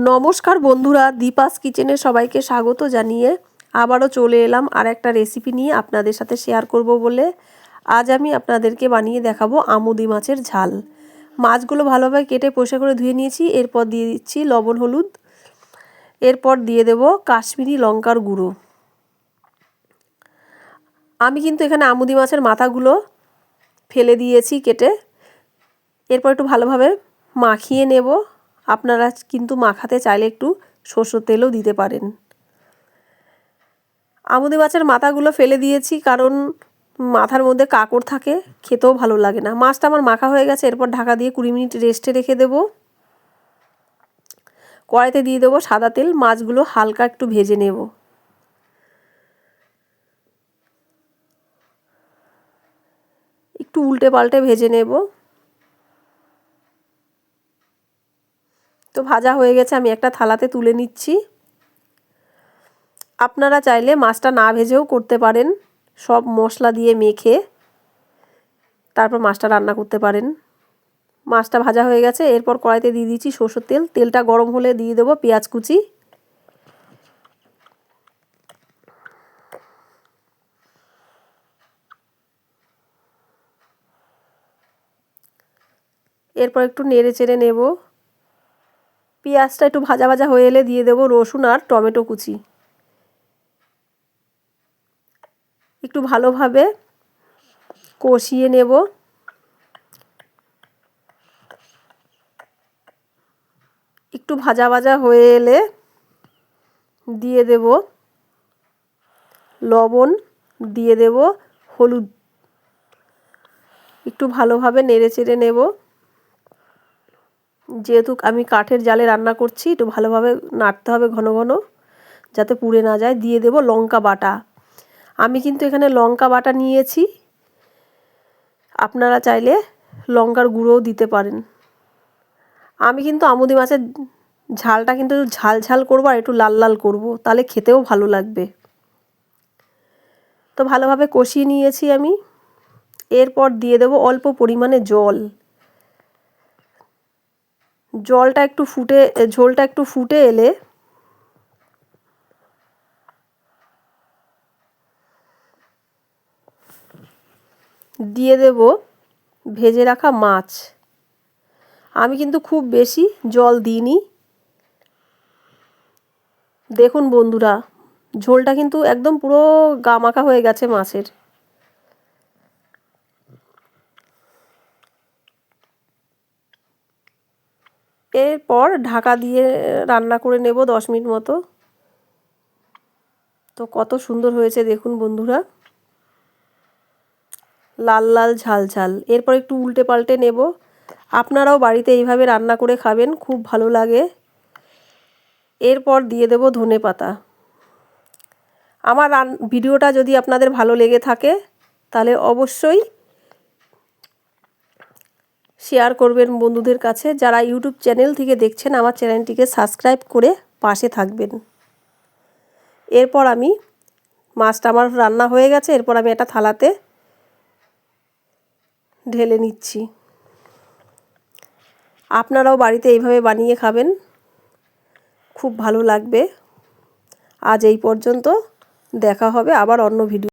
নমস্কার বন্ধুরা, দীপাস কিচেনে সবাইকে স্বাগত জানিয়ে আবারও চলে এলাম আর একটা রেসিপি নিয়ে আপনাদের সাথে শেয়ার করব বলে। আজ আমি আপনাদেরকে বানিয়ে দেখাবো আমুদি মাছের ঝাল। মাছগুলো ভালোভাবে কেটে পরিষ্কার করে ধুয়ে নিয়েছি। এরপর দিয়ে দিচ্ছি লবণ হলুদ, এরপর দিয়ে দেব কাশ্মীরি লঙ্কার গুঁড়ো। আমি কিন্তু এখানে আমুদি মাছের মাথাগুলো ফেলে দিয়েছি কেটে। এরপর একটু ভালোভাবে মাখিয়ে নেব। আপনারা কিন্তু মাখাতে চাইলে একটু সরষের তেলও দিতে পারেন। আমুদি মাছের মাথাগুলো ফেলে দিয়েছি কারণ মাথার মধ্যে কাঁকড় থাকে, খেতেও ভালো লাগে না। মাছটা আমার মাখা হয়ে গেছে। এরপর ঢাকা দিয়ে 20 মিনিট রেস্টে রেখে দেব। কড়াইতে দিয়ে দেবো সাদা তেল। মাছগুলো হালকা একটু ভেজে নেব। একটু উল্টে পাল্টে ভেজে নেব। তো ভাজা হয়ে গেছে, আমি একটা থালাতে তুলে নিচ্ছি। আপনারা চাইলে মাছটা না ভেজেও করতে পারেন, সব মশলা দিয়ে মেখে তারপর মাছটা রান্না করতে পারেন। মাছটা ভাজা হয়ে গেছে। এরপর কড়াইতে দিয়ে দিচ্ছি সরষের তেল। তেলটা গরম হলে দিয়ে দেবো পেঁয়াজ কুচি। এরপর একটু নেড়ে চেড়ে নেব। পেঁয়াজটা একটু ভাজা ভাজা হয়ে এলে দিয়ে দেবো রসুন আর টমেটো কুচি। একটু ভালোভাবে কষিয়ে নেব। একটু ভাজা ভাজা হয়ে এলে দিয়ে দেব লবণ, দিয়ে দেব হলুদ। একটু ভালোভাবে নেড়ে চেড়ে নেব। যেহেতু আমি কাঠের জালে রান্না করছি, একটু ভালোভাবে নাড়তে হবে ঘন ঘন, যাতে পুড়ে না যায়। দিয়ে দেব লঙ্কা বাটা। আমি কিন্তু এখানে লঙ্কা বাটা নিয়েছি, আপনারা চাইলে লঙ্কার গুঁড়োও দিতে পারেন। আমি কিন্তু আমুদি মাছের ঝালটা কিন্তু ঝাল ঝাল করবো আর একটু লাল লাল করব, তাহলে খেতেও ভালো লাগবে। তো ভালোভাবে কষিয়ে নিয়েছি আমি। এরপর দিয়ে দেব অল্প পরিমাণে জল। ঝোলটা একটু ফুটে এলে দিয়ে দেব ভেজে রাখা মাছ। আমি কিন্তু খুব বেশি জল দিইনি। দেখুন বন্ধুরা, ঝোলটা কিন্তু একদম পুরো গামাখা হয়ে গেছে মাছের। এরপর ঢাকা দিয়ে রান্না করে নেব 10 মিনিট মতো। তো কত সুন্দর হয়েছে দেখুন বন্ধুরা, লাল লাল ঝাল ঝাল। এরপর একটু উল্টে পাল্টে নেব। আপনারাও বাড়িতে এইভাবে রান্না করে খাবেন, খুব ভালো লাগে। এরপর দিয়ে দেব ধনেপাতা। আমার ভিডিওটা যদি আপনাদের ভালো লেগে থাকে তাহলে অবশ্যই শেয়ার করবেন বন্ধুদের কাছে। যারা ইউটিউব চ্যানেল থেকে দেখছেন, আমার চ্যানেলটিকে সাবস্ক্রাইব করে পাশে থাকবেন। এরপর আমি মাছটা আমার রান্না হয়ে গেছে। এরপর আমি একটা থালাতে ঢেলে নিচ্ছি। আপনারাও বাড়িতে এইভাবে বানিয়ে খাবেন, খুব ভালো লাগবে। আজ এই পর্যন্ত, দেখা হবে আবার অন্য ভিডিও।